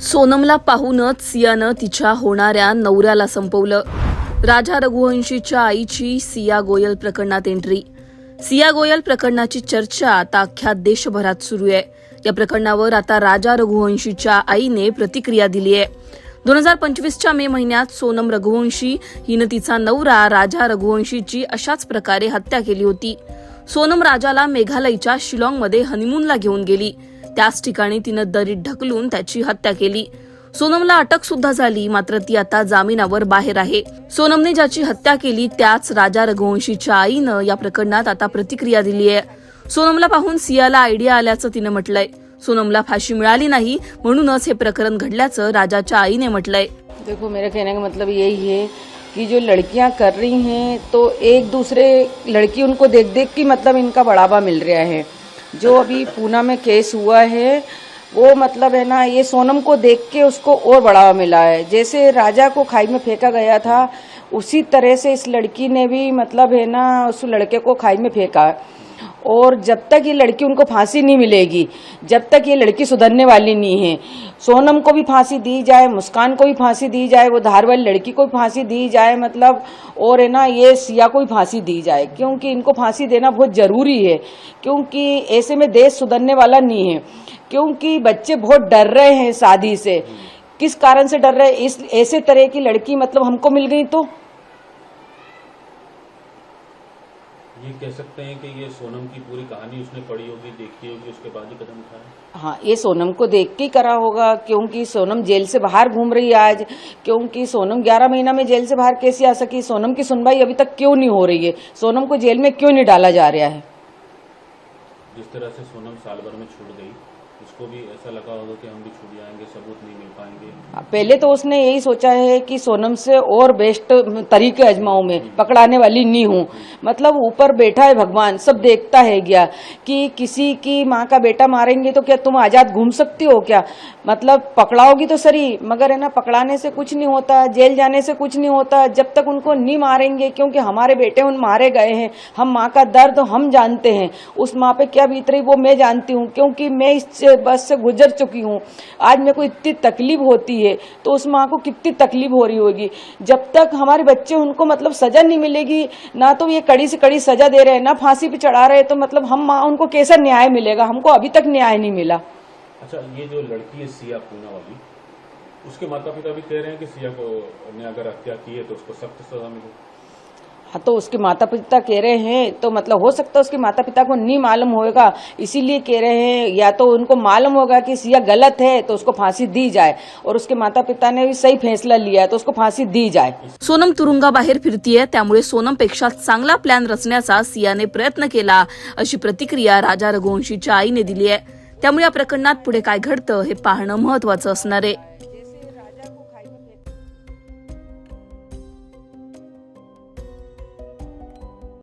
सोनमला पाहूनच सियानं तिच्या होणाऱ्या नवऱ्याला संपवलं. राजा रघुवंशीच्या आईची सिया गोयल प्रकरणात एंट्री. सिया गोयल प्रकरणाची चर्चा आता अख्ख्या देशभरात सुरू आहे. या प्रकरणावर आता राजा रघुवंशीच्या आईने प्रतिक्रिया दिली आहे. 2025च्या मे महिन्यात सोनम रघुवंशी हिनं तिचा नवरा राजा रघुवंशीची अशाच प्रकारे हत्या केली होती. सोनम राजाला मेघालयच्या शिलाँगमध्ये हनीमूनला घेऊन गेली. त्याच ठिकाणी तिनं दरीत ढकलून त्याची हत्या केली. सोनमला अटक सुद्धा झाली, मात्र ती आता जामिनावर बाहेर आहे. सोनमने ज्याची हत्या केली त्याच राजा रघुवंशीच्या आईनं या प्रकरणात आता प्रतिक्रिया दिली आहे. सोनमला पाहून सियाला आयडिया आल्याचं तिनं म्हटलंय. सोनमला फाशी मिळाली नाही म्हणूनच हे प्रकरण घडल्याचं राजाच्या आईने म्हटलंय. देखो, मेरा कहने का मतलब यही है कि जो लड़कियां कर रही हैं तो एक दूसरे लड़की उनको देख देख के मतलब इनका बढ़ावा मिल रहा है. जो अभी पूना में केस हुआ है वो मतलब है ना, ये सोनम को देख के उसको और बढ़ावा मिला है. जैसे राजा को खाई में फेंका गया था उसी तरह से इस लड़की ने भी मतलब है ना उस लड़के को खाई में फेंका. और जब तक ये लड़की उनको फांसी नहीं मिलेगी, जब तक ये लड़की सुधरने वाली नहीं है. सोनम को भी फांसी दी जाए, मुस्कान को भी फांसी दी जाए, वो धार वाली लड़की को भी फांसी दी जाए मतलब, और है ना ये सिया को भी फांसी दी जाए, क्योंकि इनको फांसी देना बहुत जरूरी है. क्योंकि ऐसे में देश सुधरने वाला नहीं है. क्योंकि बच्चे बहुत डर रहे हैं शादी से. किस कारण से डर रहे हैं? इस ऐसे तरह की लड़की मतलब हमको मिल गई तो ये कह सकते हैं कि ये सोनम की पूरी कहानी उसने पढ़ी होगी, देखी होगी, उसके बाद ही कदम उठाया. हाँ, ये सोनम को देख के करा होगा, क्योंकि सोनम जेल से बाहर घूम रही है आज. क्योंकि सोनम 11 महीना में जेल से बाहर कैसे आ सकी? सोनम की सुनवाई अभी तक क्यों नहीं हो रही है? सोनम को जेल में क्यों नहीं डाला जा रहा है? जिस तरह से सोनम साल भर में छूट गई, उसको भी ऐसा लगा होगा कि हम भी छूट जाएंगे, सबूत नहीं मिल पाएंगे. पहले तो उसने यही सोचा है कि सोनम से और बेस्ट तरीके आजमाऊं, मैं पकड़ाने वाली नहीं हूँ. मतलब ऊपर बैठा है भगवान, सब देखता है क्या कि किसी की माँ का बेटा मारेंगे तो क्या तुम आजाद घूम सकती हो क्या? मतलब पकड़ाओगी तो सही, मगर है ना पकड़ाने से कुछ नहीं होता, जेल जाने से कुछ नहीं होता जब तक उनको नहीं मारेंगे. क्योंकि हमारे बेटे उन मारे गए हैं, हम माँ का दर्द हम जानते हैं. उस माँ पे क्या बीत रही वो मैं जानती हूँ, क्योंकि मैं इस बस से गुजर चुकी हूँ. आज मेरे को इतनी तकलीफ होती है तो उस माँ को कितनी तकलीफ हो रही होगी. जब तक हमारे बच्चे उनको मतलब सजा नहीं मिलेगी, ना तो ये कड़ी से कड़ी सजा दे रहे हैं, ना फांसी पे चढ़ा रहे हैं, तो मतलब हम माँ उनको कैसा न्याय मिलेगा? हमको अभी तक न्याय नहीं मिला. अच्छा, ये जो लड़की है सिया पूना वाली, उसके माता पिता भी कह रहे हैं कि सिया को ने अगर हत्या की है तो उसको सख्त सजा मिले. हाँ, तो उसके माता पिता कह रहे हैं तो मतलब हो सकता है उसके माता पिता को नहीं मालूम होगा, इसीलिए कह रहे हैं. या तो उनको मालूम होगा कि सिया गलत है तो उसको फांसी दी जाए, और उसके माता पिता ने भी सही फैसला लिया है तो उसको फांसी दी जाए. सोनम तुरुंगाबाहेर फिरतीये, त्यामुळे सोनमपेक्षा चांगला प्लॅन रचण्याचा सियाने प्रयत्न केला, अशी प्रतिक्रिया राजा रघुवंशीच्या आईने दिली आहे. त्यामुळे या प्रकरणात पुढे काय घडतं हे पाहणं महत्त्वाचं असणार आहे.